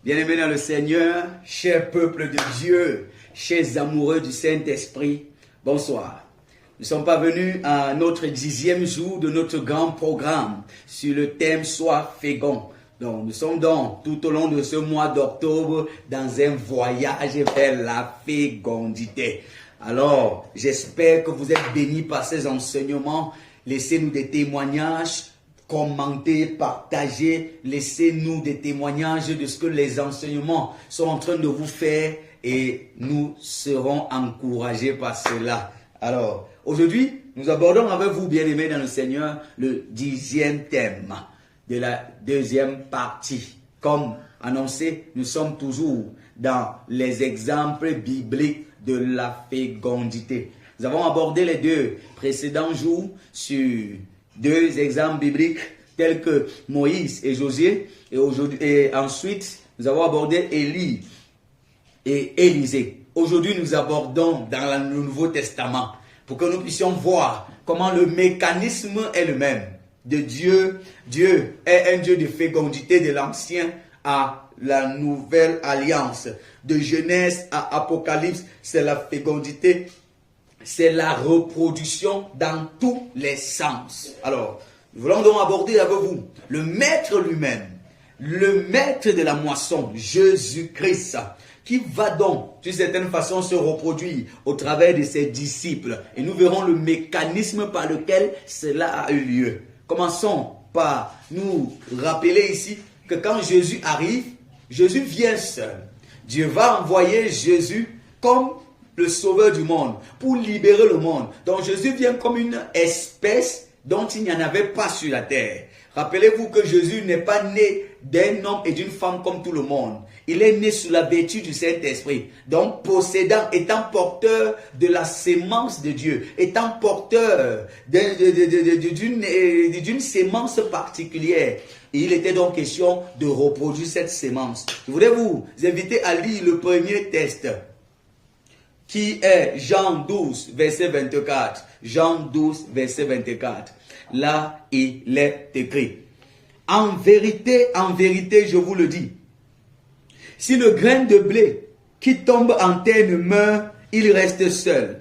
Bien-aimés dans le Seigneur, chers peuple de Dieu, chers amoureux du Saint-Esprit, bonsoir. Nous sommes parvenus à notre 10e jour de notre grand programme sur le thème « Sois fécond ». Donc, nous sommes donc tout au long de ce mois d'octobre dans un voyage vers la fécondité. Alors, j'espère que vous êtes bénis par ces enseignements. Laissez-nous des témoignages. Commentez, partagez, laissez-nous des témoignages de ce que les enseignements sont en train de vous faire et nous serons encouragés par cela. Alors, aujourd'hui, nous abordons avec vous, bien-aimés dans le Seigneur, le 10e thème de la deuxième partie. Comme annoncé, nous sommes toujours dans les exemples bibliques de la fécondité. Nous avons abordé les deux précédents jours sur deux exemples bibliques tels que Moïse et Josué. Et ensuite, nous avons abordé Élie et Élisée. Aujourd'hui, nous abordons dans le Nouveau Testament pour que nous puissions voir comment le mécanisme est le même de Dieu. Dieu est un Dieu de fécondité de l'Ancien à la Nouvelle Alliance. De Genèse à Apocalypse, c'est la fécondité. C'est la reproduction dans tous les sens. Alors, nous voulons donc aborder avec vous le maître lui-même, le maître de la moisson, Jésus-Christ, qui va donc, d'une certaine façon, se reproduire au travers de ses disciples. Et nous verrons le mécanisme par lequel cela a eu lieu. Commençons par nous rappeler ici que quand Jésus arrive, Jésus vient seul. Dieu va envoyer Jésus comme le sauveur du monde, pour libérer le monde. Donc Jésus vient comme une espèce dont il n'y en avait pas sur la terre. Rappelez-vous que Jésus n'est pas né d'un homme et d'une femme comme tout le monde. Il est né sous la vertu du Saint-Esprit. Donc possédant, étant porteur de la sémence de Dieu, étant porteur d'une sémence particulière. Et il était donc question de reproduire cette sémence. Je voudrais vous inviter à lire le premier texte, qui est Jean 12, verset 24. Jean 12, verset 24. Là, il est écrit. En vérité, je vous le dis. Si le grain de blé qui tombe en terre ne meurt, il reste seul.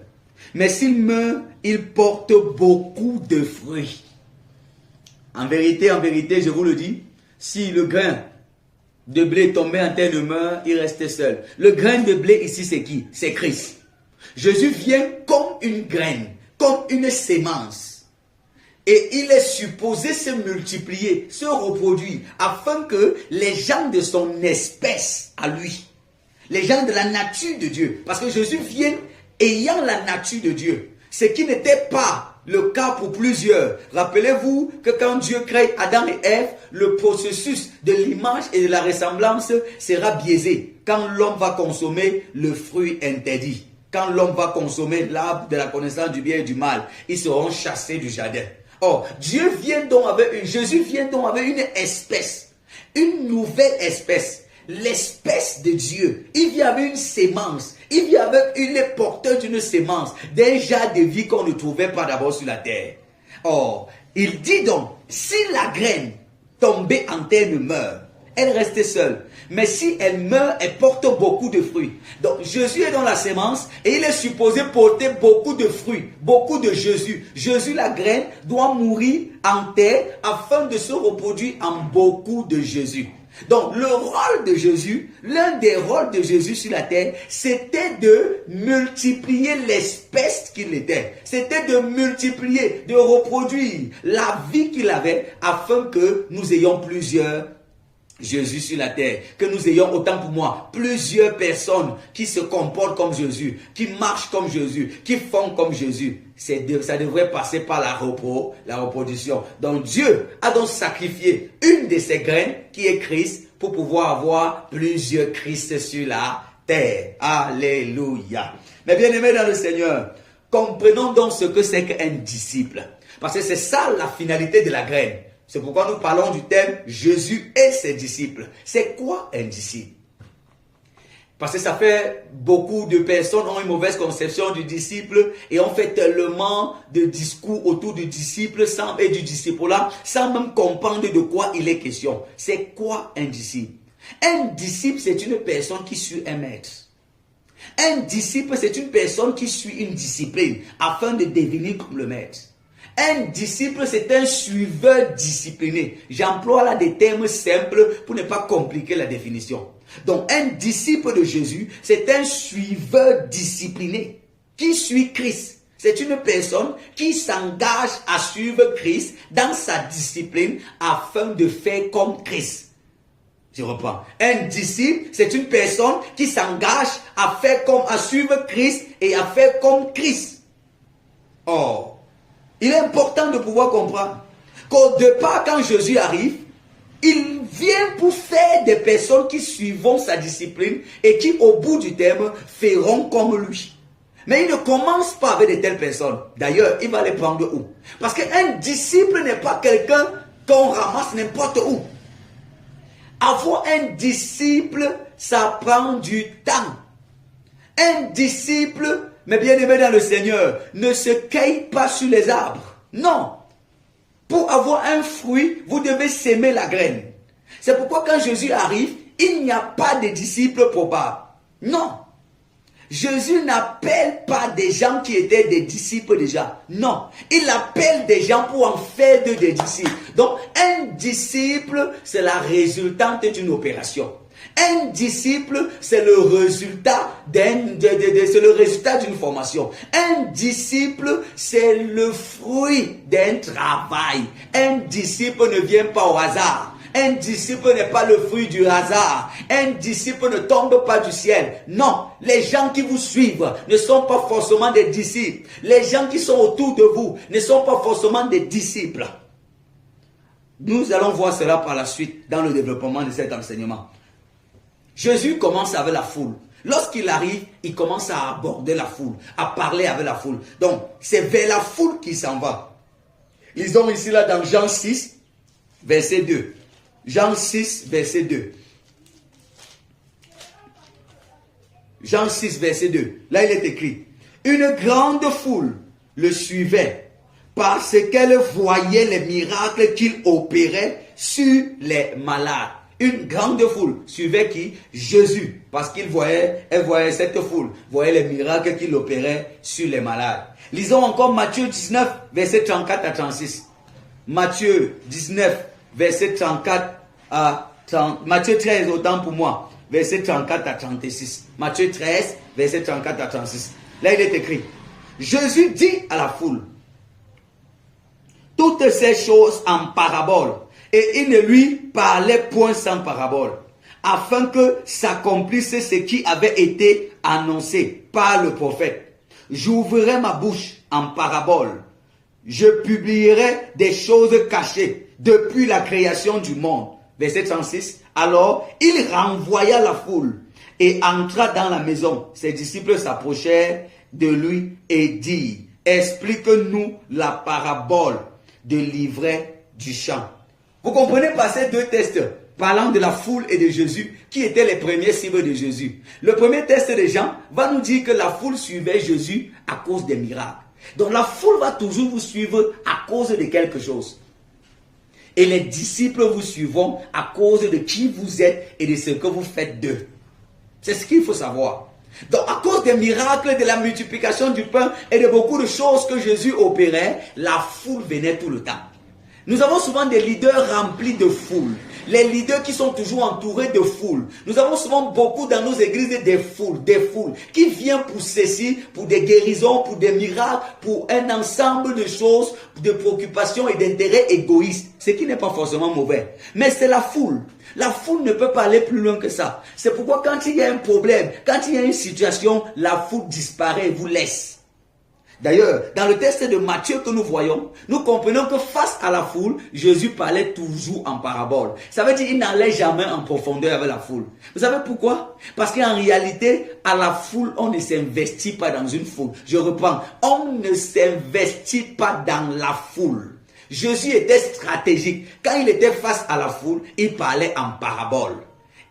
Mais s'il meurt, il porte beaucoup de fruits. En vérité, je vous le dis. Si le grain de blé tombé en terre ne meurt, il reste seul. Le grain de blé ici, c'est qui? C'est Christ. Jésus vient comme une graine, comme une sémence. Et il est supposé se multiplier, se reproduire, afin que les gens de son espèce à lui, les gens de la nature de Dieu, parce que Jésus vient ayant la nature de Dieu, ce qui n'était pas le cas pour plusieurs. Rappelez-vous que quand Dieu crée Adam et Ève, le processus de l'image et de la ressemblance sera biaisé quand l'homme va consommer le fruit interdit. Quand l'homme va consommer l'arbre de la connaissance du bien et du mal, ils seront chassés du jardin. Or, Jésus vient donc avec une espèce, une nouvelle espèce, l'espèce de Dieu. Il vient avec une sémence, il est porteur d'une sémence, d'un genre de vie qu'on ne trouvait pas d'abord sur la terre. Or, il dit donc, si la graine tombée en terre ne meurt, elle reste seule. Mais si elle meurt, elle porte beaucoup de fruits. Donc Jésus est dans la sémence et il est supposé porter beaucoup de fruits, beaucoup de Jésus. Jésus, la graine, doit mourir en terre afin de se reproduire en beaucoup de Jésus. Donc le rôle de Jésus, l'un des rôles de Jésus sur la terre, c'était de multiplier l'espèce qu'il était. C'était de multiplier, de reproduire la vie qu'il avait afin que nous ayons plusieurs Jésus sur la terre, que nous ayons, autant pour moi, plusieurs personnes qui se comportent comme Jésus, qui marchent comme Jésus, qui font comme Jésus. Ça devrait passer par la reproduction. Donc Dieu a donc sacrifié une de ses graines qui est Christ pour pouvoir avoir plusieurs Christ sur la terre. Alléluia. Mais bien aimés dans le Seigneur, comprenons donc ce que c'est qu'un disciple. Parce que c'est ça la finalité de la graine. C'est pourquoi nous parlons du thème Jésus et ses disciples. C'est quoi un disciple? Parce que ça fait beaucoup de personnes ont une mauvaise conception du disciple et ont fait tellement de discours autour du disciple et du disciple-là sans même comprendre de quoi il est question. C'est quoi un disciple? Un disciple, c'est une personne qui suit un maître. Un disciple, c'est une personne qui suit une discipline afin de devenir comme le maître. Un disciple, c'est un suiveur discipliné. J'emploie là des termes simples pour ne pas compliquer la définition. Donc, un disciple de Jésus, c'est un suiveur discipliné qui suit Christ. C'est une personne qui s'engage à suivre Christ dans sa discipline afin de faire comme Christ. Je reprends. Un disciple, c'est une personne qui s'engage à suivre Christ et à faire comme Christ. Or, il est important de pouvoir comprendre qu'au départ, quand Jésus arrive, il vient pour faire des personnes qui suivront sa discipline et qui, au bout du terme, feront comme lui. Mais il ne commence pas avec de telles personnes. D'ailleurs, il va les prendre où? Parce qu'un disciple n'est pas quelqu'un qu'on ramasse n'importe où. Avoir un disciple, ça prend du temps. Un disciple, mes bien-aimés dans le Seigneur, ne se cueille pas sur les arbres. Non. Pour avoir un fruit, vous devez s'aimer la graine. C'est pourquoi quand Jésus arrive, il n'y a pas de disciples probables. Non. Jésus n'appelle pas des gens qui étaient des disciples déjà. Non. Il appelle des gens pour en faire d'eux des disciples. Donc, un disciple, c'est la résultante d'une opération. Un disciple, c'est le résultat d'une formation. Un disciple, c'est le fruit d'un travail. Un disciple ne vient pas au hasard. Un disciple n'est pas le fruit du hasard. Un disciple ne tombe pas du ciel. Non, les gens qui vous suivent ne sont pas forcément des disciples. Les gens qui sont autour de vous ne sont pas forcément des disciples. Nous allons voir cela par la suite dans le développement de cet enseignement. Jésus commence avec la foule. Lorsqu'il arrive, il commence à aborder la foule, à parler avec la foule. Donc, c'est vers la foule qu'il s'en va. Lisons ici là dans Jean 6, verset 2. Jean 6, verset 2. Jean 6, verset 2. Là, il est écrit. Une grande foule le suivait parce qu'elle voyait les miracles qu'il opérait sur les malades. Une grande foule suivait qui? Jésus. Parce elle voyait cette foule, voyait les miracles qu'il opérait sur les malades. Lisons encore Matthieu 19, verset 34 à 36. Matthieu 19, verset 34 à 30. Matthieu 13, autant pour moi, verset 34 à 36. Matthieu 13, verset 34 à 36. Là, il est écrit. Jésus dit à la foule toutes ces choses en parabole. Et il ne lui parlait point sans parabole, afin que s'accomplisse ce qui avait été annoncé par le prophète. J'ouvrirai ma bouche en parabole. Je publierai des choses cachées depuis la création du monde. Verset 36. Alors, il renvoya la foule et entra dans la maison. Ses disciples s'approchèrent de lui et dirent, explique-nous la parabole de l'ivraie du champ. Vous comprenez par ces deux textes, parlant de la foule et de Jésus, qui étaient les premiers cibles de Jésus. Le premier texte de Jean va nous dire que la foule suivait Jésus à cause des miracles. Donc la foule va toujours vous suivre à cause de quelque chose. Et les disciples vous suivront à cause de qui vous êtes et de ce que vous faites d'eux. C'est ce qu'il faut savoir. Donc à cause des miracles, de la multiplication du pain et de beaucoup de choses que Jésus opérait, la foule venait tout le temps. Nous avons souvent des leaders remplis de foule. Les leaders qui sont toujours entourés de foule. Nous avons souvent beaucoup dans nos églises des foules qui viennent pour ceci, pour des guérisons, pour des miracles, pour un ensemble de choses, de préoccupations et d'intérêts égoïstes. Ce qui n'est pas forcément mauvais. Mais c'est la foule. La foule ne peut pas aller plus loin que ça. C'est pourquoi quand il y a un problème, quand il y a une situation, la foule disparaît et vous laisse. D'ailleurs, dans le texte de Matthieu que nous voyons, nous comprenons que face à la foule, Jésus parlait toujours en parabole. Ça veut dire qu'il n'allait jamais en profondeur avec la foule. Vous savez pourquoi? Parce qu'en réalité, à la foule, on ne s'investit pas dans une foule. Je reprends, on ne s'investit pas dans la foule. Jésus était stratégique. Quand il était face à la foule, il parlait en parabole.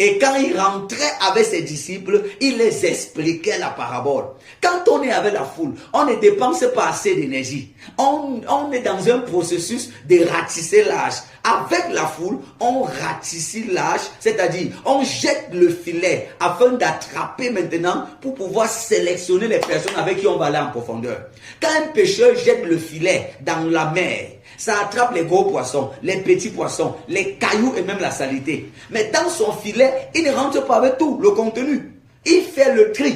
Et quand il rentrait avec ses disciples, il les expliquait la parabole. Quand on est avec la foule, on ne dépense pas assez d'énergie. On est dans un processus de ratisser l'âge. Avec la foule, on ratisse l'âge, c'est-à-dire on jette le filet afin d'attraper maintenant pour pouvoir sélectionner les personnes avec qui on va aller en profondeur. Quand un pêcheur jette le filet dans la mer, ça attrape les gros poissons, les petits poissons, les cailloux et même la saleté. Mais dans son filet, il ne rentre pas avec tout le contenu. Il fait le tri.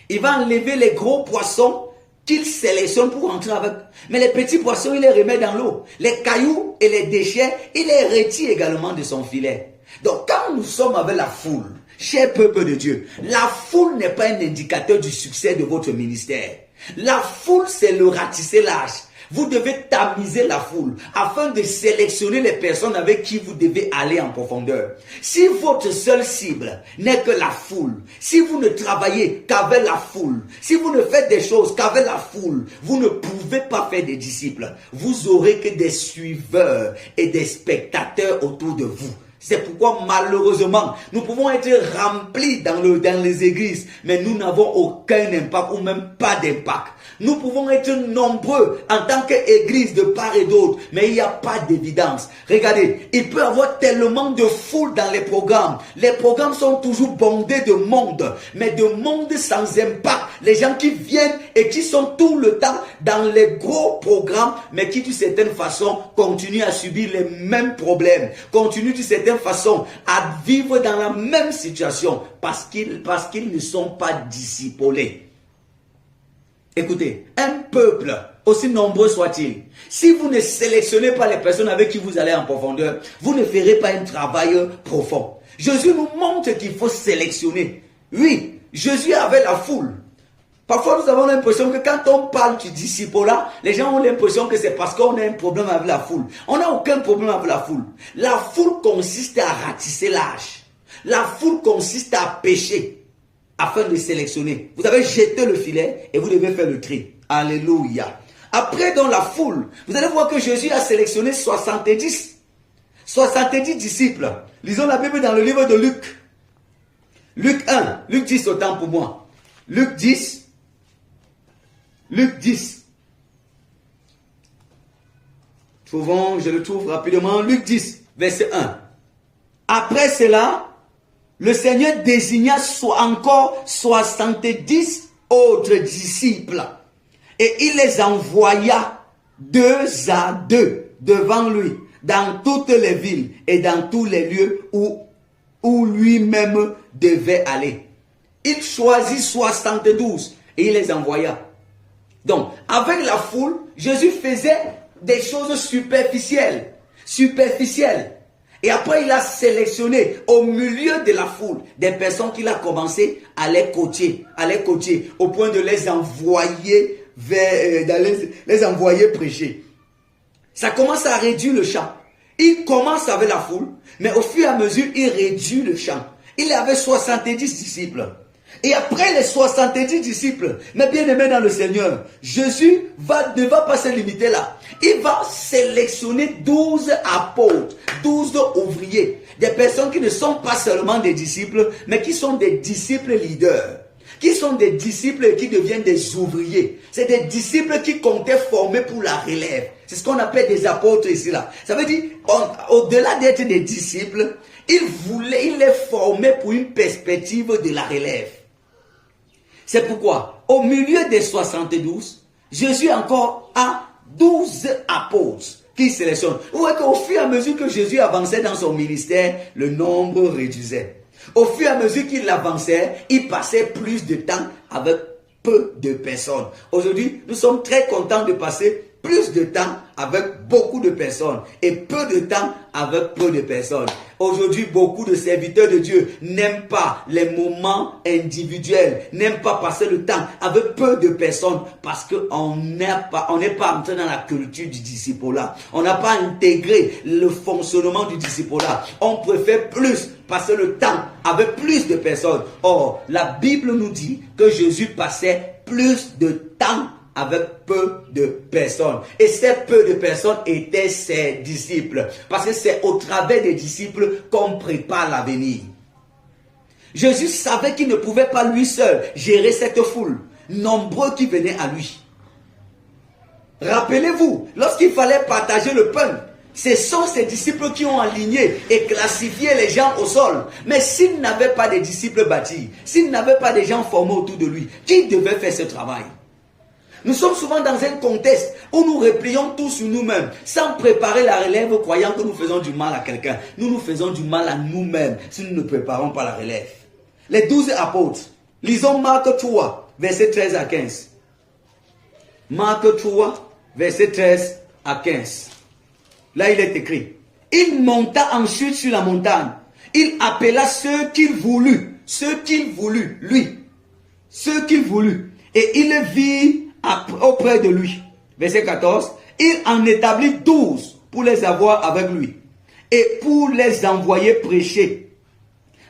Il va enlever les gros poissons qu'il sélectionne pour rentrer avec. Mais les petits poissons, il les remet dans l'eau. Les cailloux et les déchets, il les retire également de son filet. Donc quand nous sommes avec la foule, cher peuple de Dieu, la foule n'est pas un indicateur du succès de votre ministère. La foule, c'est le ratissage. Vous devez tamiser la foule afin de sélectionner les personnes avec qui vous devez aller en profondeur. Si votre seule cible n'est que la foule, si vous ne travaillez qu'avec la foule, si vous ne faites des choses qu'avec la foule, vous ne pouvez pas faire des disciples. Vous aurez que des suiveurs et des spectateurs autour de vous. C'est pourquoi malheureusement, nous pouvons être remplis dans les églises, mais nous n'avons aucun impact ou même pas d'impact. Nous pouvons être nombreux en tant qu'église de part et d'autre, mais il n'y a pas d'évidence. Regardez, il peut y avoir tellement de foule dans les programmes. Les programmes sont toujours bondés de monde, mais de monde sans impact. Les gens qui viennent et qui sont tout le temps dans les gros programmes, mais qui d'une certaine façon continuent à subir les mêmes problèmes, continuent d'une certaine façon à vivre dans la même situation parce qu'ils ne sont pas discipulés. Écoutez, un peuple, aussi nombreux soit-il, si vous ne sélectionnez pas les personnes avec qui vous allez en profondeur, vous ne ferez pas un travail profond. Jésus nous montre qu'il faut sélectionner. Oui, Jésus avait la foule. Parfois, nous avons l'impression que quand on parle du disciple-là, les gens ont l'impression que c'est parce qu'on a un problème avec la foule. On n'a aucun problème avec la foule. La foule consiste à ratisser l'âge. La foule consiste à pêcher afin de sélectionner. Vous avez jeté le filet et vous devez faire le tri. Alléluia. Après, dans la foule, vous allez voir que Jésus a sélectionné 70 disciples. Lisons la Bible dans le livre de Luc. Luc 1, Luc 10 autant pour moi. Luc 10. Je le trouve rapidement. Luc 10, verset 1. Après cela, le Seigneur désigna encore 70 autres disciples. Et il les envoya 2 à 2 devant lui, dans toutes les villes et dans tous les lieux où lui-même devait aller. Il choisit 72 et il les envoya. Donc, avec la foule, Jésus faisait des choses superficielles. Et après, il a sélectionné au milieu de la foule des personnes qu'il a commencé à les coacher, au point de les envoyer les envoyer prêcher. Ça commence à réduire le champ. Il commence avec la foule, mais au fur et à mesure, il réduit le champ. Il avait 70 disciples. Et après les 70 disciples, mes bien-aimés dans le Seigneur, Jésus ne va pas se limiter là. Il va sélectionner 12 apôtres, 12 ouvriers, des personnes qui ne sont pas seulement des disciples, mais qui sont des disciples leaders, qui sont des disciples qui deviennent des ouvriers. C'est des disciples qui comptaient former pour la relève. C'est ce qu'on appelle des apôtres ici là. Ça veut dire, au-delà d'être des disciples, il les formait pour une perspective de la relève. C'est pourquoi, au milieu des 72, Jésus encore a 12 apôtres qu'il sélectionne. Vous voyez qu'au fur et à mesure que Jésus avançait dans son ministère, le nombre réduisait. Au fur et à mesure qu'il avançait, il passait plus de temps avec peu de personnes. Aujourd'hui, nous sommes très contents de passer plus de temps avec beaucoup de personnes et peu de temps avec peu de personnes. Aujourd'hui, beaucoup de serviteurs de Dieu n'aiment pas les moments individuels, n'aiment pas passer le temps avec peu de personnes parce qu'on n'est pas entré dans la culture du discipulat. On n'a pas intégré le fonctionnement du discipulat. On préfère plus passer le temps avec plus de personnes. Or, la Bible nous dit que Jésus passait plus de temps avec peu de personnes. Et ces peu de personnes étaient ses disciples. Parce que c'est au travers des disciples qu'on prépare l'avenir. Jésus savait qu'il ne pouvait pas lui seul gérer cette foule. Nombreux qui venaient à lui. Rappelez-vous, lorsqu'il fallait partager le pain, ce sont ces disciples qui ont aligné et classifié les gens au sol. Mais s'il n'avait pas de disciples bâtis, s'il n'avait pas de gens formés autour de lui, qui devait faire ce travail? Nous sommes souvent dans un contexte où nous replions tous sur nous-mêmes, sans préparer la relève, croyant que nous faisons du mal à quelqu'un. Nous faisons du mal à nous-mêmes si nous ne préparons pas la relève. Les 12 apôtres. Lisons Marc 3, verset 13 à 15. Marc 3, verset 13 à 15. Là, il est écrit. Il monta ensuite sur la montagne. Il appela ceux qu'il voulut. Ceux qu'il voulut, lui. Ceux qu'il voulut. Et il vit auprès de lui. Verset 14. Il en établit 12 pour les avoir avec lui. Et pour les envoyer prêcher.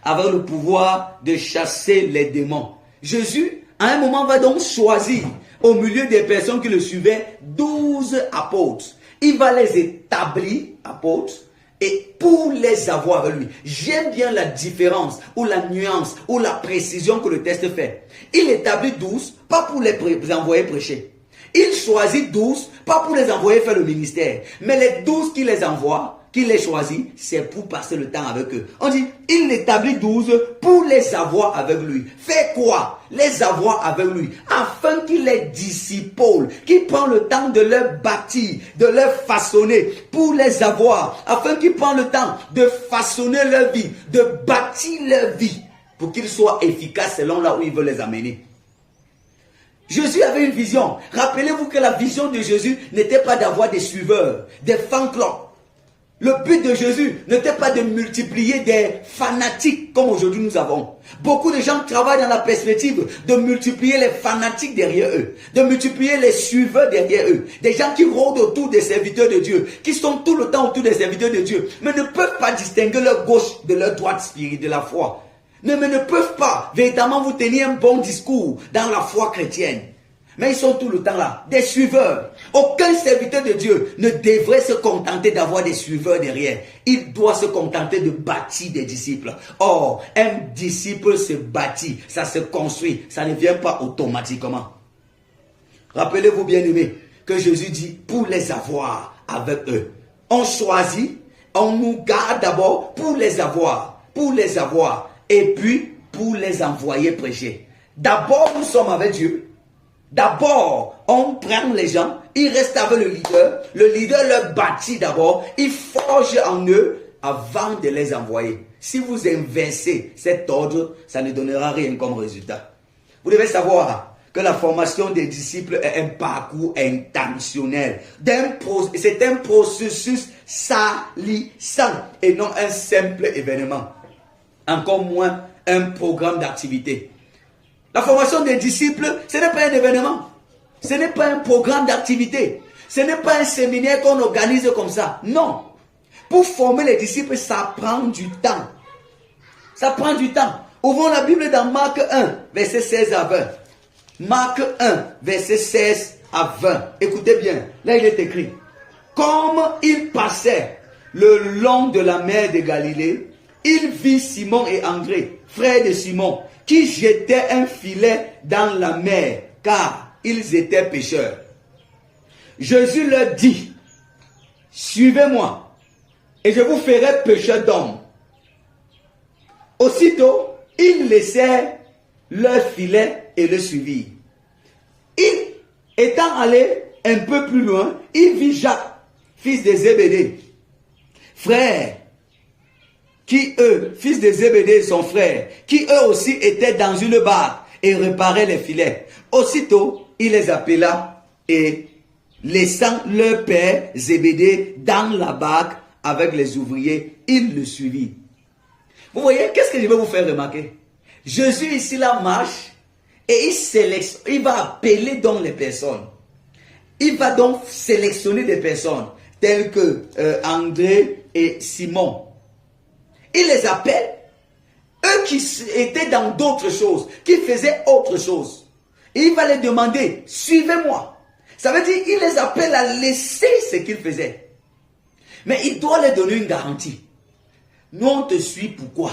Avec le pouvoir de chasser les démons. Jésus, à un moment, va donc choisir, au milieu des personnes qui le suivaient, 12 apôtres. Il va les établir, apôtres, et pour les avoir avec lui. J'aime bien la différence, ou la nuance, ou la précision que le texte fait. Il établit 12, pas pour les envoyer prêcher. Il choisit 12, pas pour les envoyer faire le ministère. Mais les 12 qui les envoie, qui les choisit, c'est pour passer le temps avec eux. On dit, il établit 12 pour les avoir avec lui. Fait quoi? Les avoir avec lui. Afin qu'il les disciple, qu'il prend le temps de leur bâtir, de leur façonner, pour les avoir. Afin qu'il prend le temps de façonner leur vie, de bâtir leur vie, pour qu'ils soient efficaces selon là où il veut les amener. Jésus avait une vision. Rappelez-vous que la vision de Jésus n'était pas d'avoir des suiveurs, des fan clubs. Le but de Jésus n'était pas de multiplier des fanatiques comme aujourd'hui nous avons. Beaucoup de gens travaillent dans la perspective de multiplier les fanatiques derrière eux, de multiplier les suiveurs derrière eux. Des gens qui rôdent autour des serviteurs de Dieu, qui sont tout le temps autour des serviteurs de Dieu, mais ne peuvent pas distinguer leur gauche de leur droite spirituelle, de la foi. Mais ne peuvent pas véritablement vous tenir un bon discours dans la foi chrétienne. Mais ils sont tout le temps là, des suiveurs. Aucun serviteur de Dieu ne devrait se contenter d'avoir des suiveurs derrière. Il doit se contenter de bâtir des disciples. Or, un disciple se bâtit, ça se construit, ça ne vient pas automatiquement. Rappelez-vous, bien-aimés, que Jésus dit pour les avoir avec eux. On choisit, on nous garde d'abord pour les avoir, et puis pour les envoyer prêcher. D'abord, nous sommes avec Dieu. D'abord, on prend les gens, ils restent avec le leader leur bâtit d'abord, il forge en eux avant de les envoyer. Si vous inversez cet ordre, ça ne donnera rien comme résultat. Vous devez savoir que la formation des disciples est un parcours intentionnel. C'est un processus salissant et non un simple événement. Encore moins un programme d'activité. La formation des disciples, ce n'est pas un événement. Ce n'est pas un programme d'activité. Ce n'est pas un séminaire qu'on organise comme ça. Non. Pour former les disciples, ça prend du temps. Ça prend du temps. Ouvrons la Bible dans Marc 1, verset 16 à 20. Marc 1, verset 16 à 20. Écoutez bien. Là, il est écrit. Comme il passait le long de la mer de Galilée, il vit Simon et André, frères de Simon, qui jetaient un filet dans la mer, car ils étaient pêcheurs. Jésus leur dit, suivez-moi, et je vous ferai pêcheurs d'hommes. Aussitôt, ils laissèrent leur filet et le suivirent. Étant allé un peu plus loin, il vit Jacques, fils de Zébédée, frère, fils de Zébédée et son frère, qui eux aussi étaient dans une barque et réparaient les filets. Aussitôt, il les appela et, laissant leur père Zébédée dans la barque avec les ouvriers, il le suivit. Vous voyez, qu'est-ce que je vais vous faire remarquer? Jésus ici là marche et il va appeler donc les personnes. Il va donc sélectionner des personnes telles que André et Simon. Il les appelle, eux qui étaient dans d'autres choses, qui faisaient autre chose. Et il va les demander, suivez-moi. Ça veut dire, il les appelle à laisser ce qu'ils faisaient. Mais il doit leur donner une garantie. Nous, on te suit pourquoi?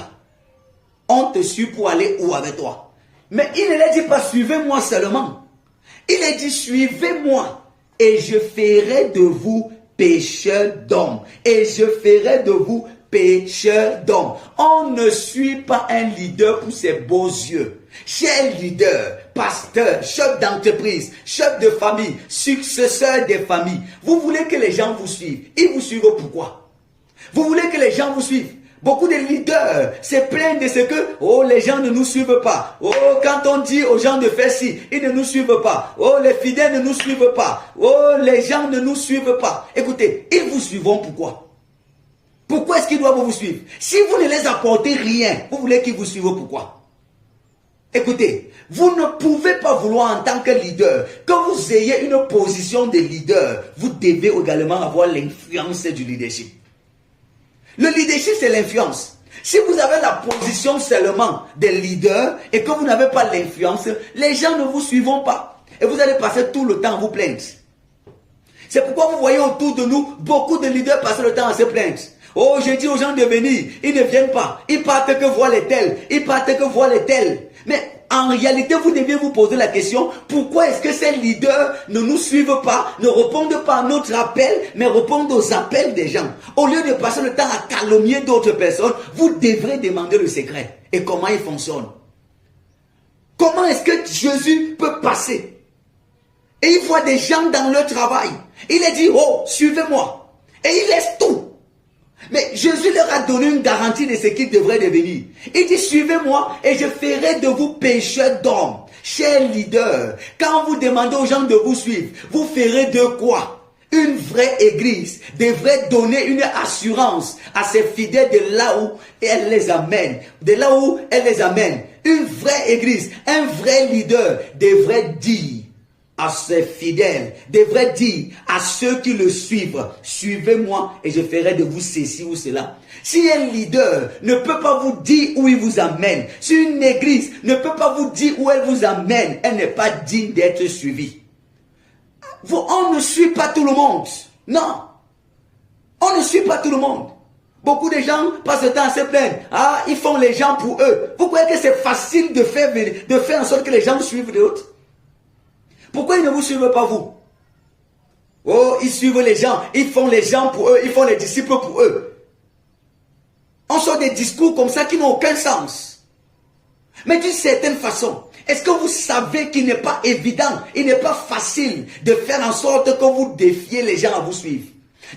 On te suit pour aller où avec toi? Mais il ne leur dit pas, suivez-moi seulement. Il leur dit, suivez-moi et je ferai de vous pécheurs d'hommes. Et je ferai de vous pécheurs d'hommes. On ne suit pas un leader pour ses beaux yeux. Cher leader, pasteur, chef d'entreprise, chef de famille, successeur des familles, vous voulez que les gens vous suivent. Ils vous suivent pourquoi? Vous voulez que les gens vous suivent. Beaucoup de leaders se plaignent de ce que, oh, les gens ne nous suivent pas. Oh, quand on dit aux gens de faire ci, ils ne nous suivent pas. Oh, les fidèles ne nous suivent pas. Oh, les gens ne nous suivent pas. Écoutez, ils vous suivront pourquoi? Pourquoi est-ce qu'ils doivent vous suivre? Si vous ne les apportez rien, vous voulez qu'ils vous suivent pourquoi? Écoutez, vous ne pouvez pas vouloir en tant que leader, que vous ayez une position de leader, vous devez également avoir l'influence du leadership. Le leadership, c'est l'influence. Si vous avez la position seulement de leader et que vous n'avez pas l'influence, les gens ne vous suivront pas. Et vous allez passer tout le temps à vous plaindre. C'est pourquoi vous voyez autour de nous beaucoup de leaders passer le temps à se plaindre. Oh, je dis aux gens de venir, ils ne viennent pas. Ils partent que voir les tels. Ils partent que voir les tels. Mais en réalité, vous deviez vous poser la question, pourquoi est-ce que ces leaders ne nous suivent pas, ne répondent pas à notre appel, mais répondent aux appels des gens? Au lieu de passer le temps à calomnier d'autres personnes, vous devrez demander le secret. Et comment il fonctionne? Comment est-ce que Jésus peut passer? Et il voit des gens dans leur travail. Il a dit, oh, suivez-moi. Et il laisse tout. Mais Jésus leur a donné une garantie de ce qu'ils devraient devenir. Il dit, suivez-moi et je ferai de vous pécheurs d'hommes. Chers leaders, quand vous demandez aux gens de vous suivre, vous ferez de quoi? Une vraie église devrait donner une assurance à ses fidèles de là où elle les amène. De là où elle les amène. Une vraie église, un vrai leader devrait dire à ses fidèles, devrait dire à ceux qui le suivent, suivez-moi et je ferai de vous ceci ou cela. Si un leader ne peut pas vous dire où il vous amène, si une église ne peut pas vous dire où elle vous amène, elle n'est pas digne d'être suivie. On ne suit pas tout le monde. Non. On ne suit pas tout le monde. Beaucoup de gens passent le temps à se plaindre. Ah, ils font les gens pour eux. Vous croyez que c'est facile de faire en sorte que les gens suivent d'autres? Pourquoi ils ne vous suivent pas vous? Oh, ils suivent les gens, ils font les gens pour eux, ils font les disciples pour eux. On sort des discours comme ça qui n'ont aucun sens. Mais d'une certaine façon, est-ce que vous savez qu'il n'est pas évident, il n'est pas facile de faire en sorte que vous défiez les gens à vous suivre?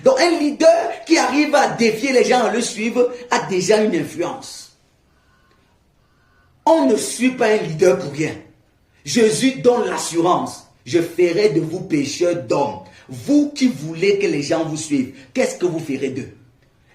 Donc un leader qui arrive à défier les gens à le suivre a déjà une influence. On ne suit pas un leader pour rien. Jésus donne l'assurance. Je ferai de vous pécheurs d'hommes. Vous qui voulez que les gens vous suivent, qu'est-ce que vous ferez d'eux?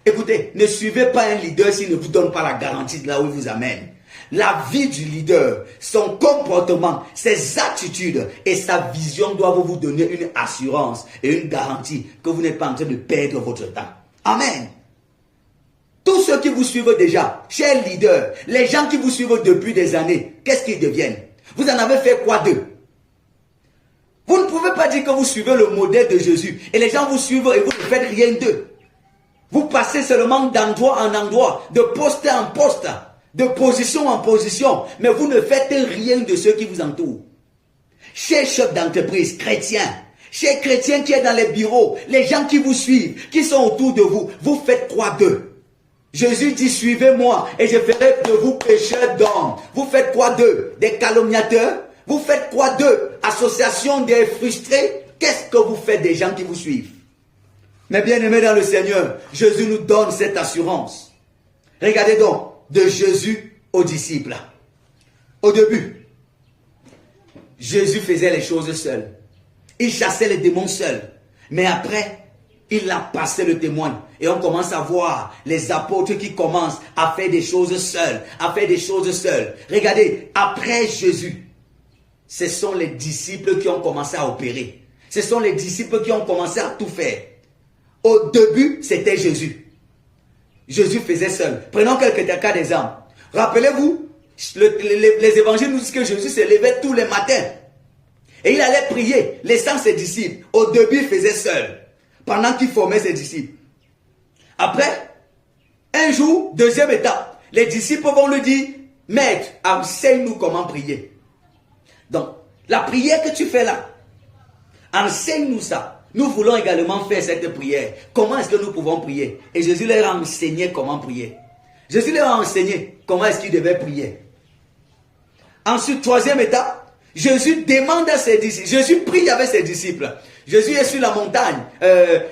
Écoutez, ne suivez pas un leader s'il ne vous donne pas la garantie de là où il vous amène. La vie du leader, son comportement, ses attitudes et sa vision doivent vous donner une assurance et une garantie que vous n'êtes pas en train de perdre votre temps. Amen. Tous ceux qui vous suivent déjà, chers leaders, les gens qui vous suivent depuis des années, qu'est-ce qu'ils deviennent? Vous en avez fait quoi d'eux? Vous ne pouvez pas dire que vous suivez le modèle de Jésus et les gens vous suivent et vous ne faites rien d'eux. Vous passez seulement d'endroit en endroit, de poste en poste, de position en position, mais vous ne faites rien de ceux qui vous entourent. Chers chefs d'entreprise chrétiens, chers chrétiens qui êtes dans les bureaux, les gens qui vous suivent, qui sont autour de vous, vous faites quoi d'eux? Jésus dit, suivez-moi et je ferai de vous pécheurs d'hommes. Vous faites quoi d'eux? Des calomniateurs? Vous faites quoi d'eux? Association des frustrés? Qu'est-ce que vous faites des gens qui vous suivent? Mais bien aimés dans le Seigneur, Jésus nous donne cette assurance. Regardez donc, de Jésus aux disciples. Au début, Jésus faisait les choses seul. Il chassait les démons seul. Mais après, il a passé le témoin. Et on commence à voir les apôtres qui commencent à faire des choses seuls. À faire des choses seuls. Regardez, après Jésus, ce sont les disciples qui ont commencé à opérer. Ce sont les disciples qui ont commencé à tout faire. Au début, c'était Jésus. Jésus faisait seul. Prenons quelques cas d'exemple. Rappelez-vous, les évangiles nous disent que Jésus se levait tous les matins. Et il allait prier, laissant ses disciples. Au début, il faisait seul, pendant qu'il formait ses disciples. Après, un jour, deuxième étape, les disciples vont lui dire, Maître, enseigne-nous comment prier. Donc, la prière que tu fais là, enseigne-nous ça. Nous voulons également faire cette prière. Comment est-ce que nous pouvons prier? Et Jésus leur a enseigné comment prier. Jésus leur a enseigné comment est-ce qu'ils devaient prier. Ensuite, troisième étape, Jésus demande à ses disciples. Jésus prie avec ses disciples. Jésus est sur la montagne.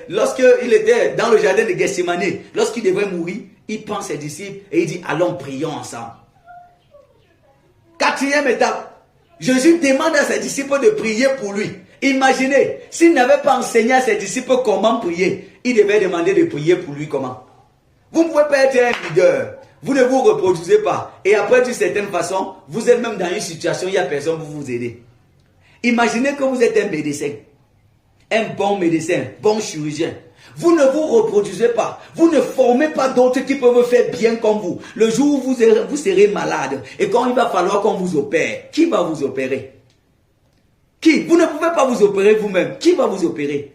Lorsqu'il était dans le jardin de Gethsemane, lorsqu'il devait mourir, il prend ses disciples et il dit, allons, prions ensemble. Quatrième étape, Jésus demande à ses disciples de prier pour lui. Imaginez, s'il n'avait pas enseigné à ses disciples comment prier, il devait demander de prier pour lui comment. Vous ne pouvez pas être un leader. Vous ne vous reproduisez pas. Et après, d'une certaine façon, vous êtes même dans une situation où il n'y a personne pour vous aider. Imaginez que vous êtes un médecin. Un bon médecin, bon chirurgien. Vous ne vous reproduisez pas. Vous ne formez pas d'autres qui peuvent faire bien comme vous. Le jour où vous serez malade et quand il va falloir qu'on vous opère, qui va vous opérer? Qui? Vous ne pouvez pas vous opérer vous-même. Qui va vous opérer?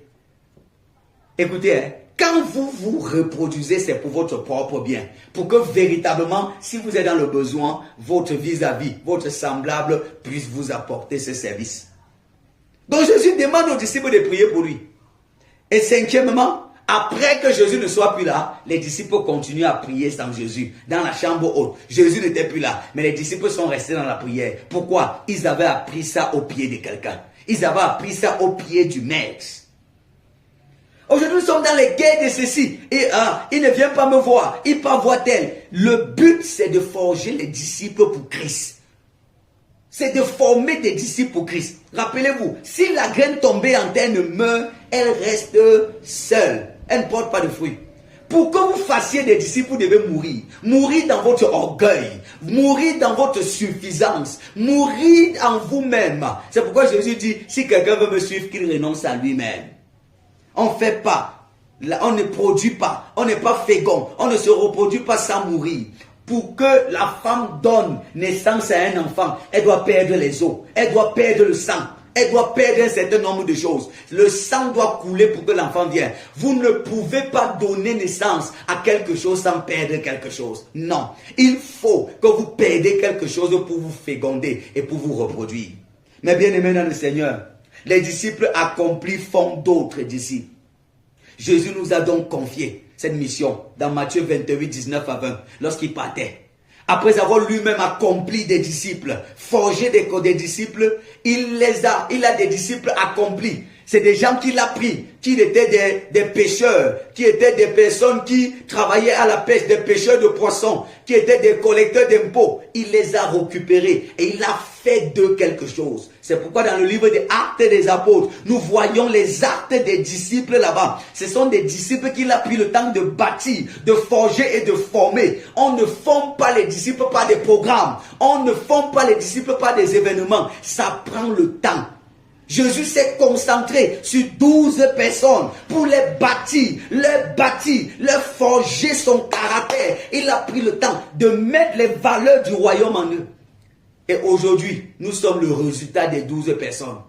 Écoutez, quand vous vous reproduisez, c'est pour votre propre bien. Pour que véritablement, si vous êtes dans le besoin, votre vis-à-vis, votre semblable puisse vous apporter ce service. Donc Jésus demande aux disciples de prier pour lui. Et cinquièmement, après que Jésus ne soit plus là, les disciples continuent à prier sans Jésus, dans la chambre haute. Jésus n'était plus là, mais les disciples sont restés dans la prière. Pourquoi? Ils avaient appris ça au pied de quelqu'un. Ils avaient appris ça au pied du Maître. Aujourd'hui, nous sommes dans les guerres de ceci. Et il ne vient pas me voir, il part voir tel. Le but, c'est de forger les disciples pour Christ. C'est de former des disciples pour Christ. Rappelez-vous, si la graine tombée en terre ne meurt, elle reste seule. Elle ne porte pas de fruits. Pour que vous fassiez des disciples, vous devez mourir. Mourir dans votre orgueil. Mourir dans votre suffisance. Mourir en vous-même. C'est pourquoi Jésus dit, si quelqu'un veut me suivre, qu'il renonce à lui-même. On ne fait pas. On ne produit pas. On n'est pas fécond. On ne se reproduit pas sans mourir. Pour que la femme donne naissance à un enfant, elle doit perdre les os, elle doit perdre le sang, elle doit perdre un certain nombre de choses. Le sang doit couler pour que l'enfant vienne. Vous ne pouvez pas donner naissance à quelque chose sans perdre quelque chose. Non, il faut que vous perdez quelque chose pour vous féconder et pour vous reproduire. Mais bien aimés dans le Seigneur, les disciples accomplis font d'autres disciples. Jésus nous a donc confié cette mission dans Matthieu 28, 19 à 20, lorsqu'il partait. Après avoir lui-même accompli des disciples, forgé des disciples, il a des disciples accomplis. C'est des gens qu'il a pris, qui étaient des pêcheurs, qui étaient des personnes qui travaillaient à la pêche, des pêcheurs de poissons, qui étaient des collecteurs d'impôts. Il les a récupérés et il a fait d'eux quelque chose. C'est pourquoi dans le livre des Actes des Apôtres, nous voyons les actes des disciples là-bas. Ce sont des disciples qu'il a pris le temps de bâtir, de forger et de former. On ne forme pas les disciples par des programmes. On ne forme pas les disciples par des événements. Ça prend le temps. Jésus s'est concentré sur 12 personnes pour les bâtir, leur forger son caractère. Il a pris le temps de mettre les valeurs du royaume en eux. Et aujourd'hui, nous sommes le résultat des 12 personnes.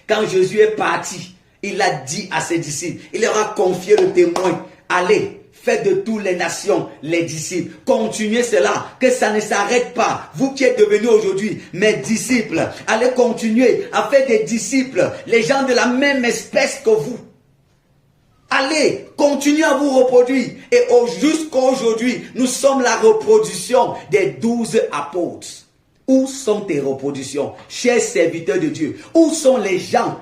Quand Jésus est parti, il a dit à ses disciples, il leur a confié le témoin, allez, faites de toutes les nations les disciples. Continuez cela, que ça ne s'arrête pas. Vous qui êtes devenus aujourd'hui mes disciples, allez continuer à faire des disciples, les gens de la même espèce que vous. Allez, continuez à vous reproduire. Et jusqu'à aujourd'hui, nous sommes la reproduction des 12 apôtres. Où sont tes reproductions, chers serviteurs de Dieu? Où sont les gens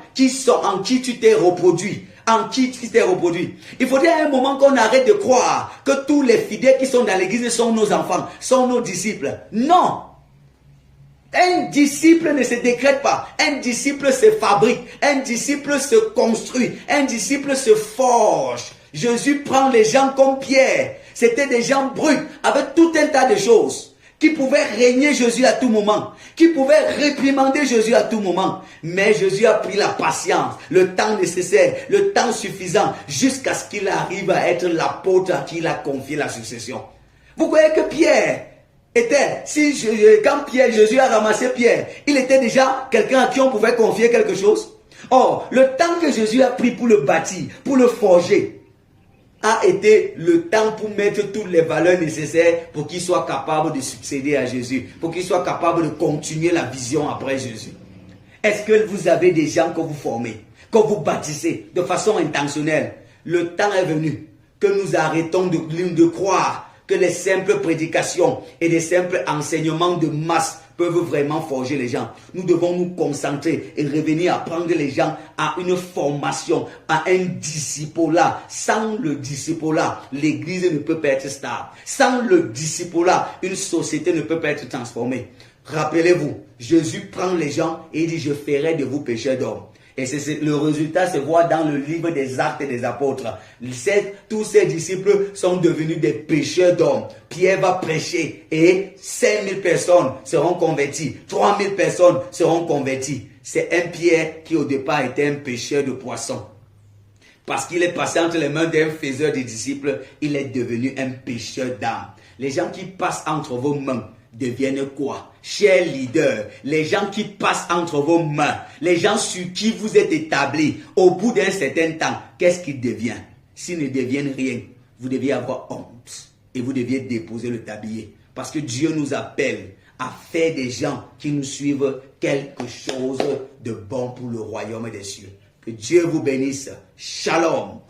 en qui tu t'es reproduit? En qui tu t'es reproduit? Il faudrait à un moment qu'on arrête de croire que tous les fidèles qui sont dans l'église sont nos enfants, sont nos disciples. Non! Un disciple ne se décrète pas. Un disciple se fabrique. Un disciple se construit. Un disciple se forge. Jésus prend les gens comme Pierre. C'était des gens bruts avec tout un tas de choses qui pouvaient régner Jésus à tout moment, qui pouvaient réprimander Jésus à tout moment. Mais Jésus a pris la patience, le temps nécessaire, le temps suffisant, jusqu'à ce qu'il arrive à être l'apôtre à qui il a confié la succession. Vous voyez que Pierre, était, quand Jésus a ramassé Pierre, il était déjà quelqu'un à qui on pouvait confier quelque chose. Or, le temps que Jésus a pris pour le bâtir, pour le forger, a été le temps pour mettre toutes les valeurs nécessaires pour qu'il soit capable de succéder à Jésus, pour qu'il soit capable de continuer la vision après Jésus. Est-ce que vous avez des gens que vous formez, que vous bâtissez de façon intentionnelle? Le temps est venu que nous arrêtons de croire que les simples prédications et les simples enseignements de masse peuvent vraiment forger les gens. Nous devons nous concentrer et revenir à prendre les gens à une formation, à un disciple-là. Sans le disciple-là, l'église ne peut pas être stable. Sans le disciple-là, une société ne peut pas être transformée. Rappelez-vous, Jésus prend les gens et il dit, je ferai de vous pécheurs d'hommes. Et le résultat se voit dans le livre des Actes et des Apôtres. Tous ces disciples sont devenus des pécheurs d'hommes. Pierre va prêcher et 5000 personnes seront converties. 3000 personnes seront converties. C'est un Pierre qui au départ était un pêcheur de poissons. Parce qu'il est passé entre les mains d'un faiseur de disciples, il est devenu un pêcheur d'âmes. Les gens qui passent entre vos mains deviennent quoi? Chers leaders, les gens qui passent entre vos mains, les gens sur qui vous êtes établis, au bout d'un certain temps, qu'est-ce qu'ils deviennent? S'ils ne deviennent rien, vous deviez avoir honte et vous deviez déposer le tablier. Parce que Dieu nous appelle à faire des gens qui nous suivent quelque chose de bon pour le royaume des cieux. Que Dieu vous bénisse. Shalom.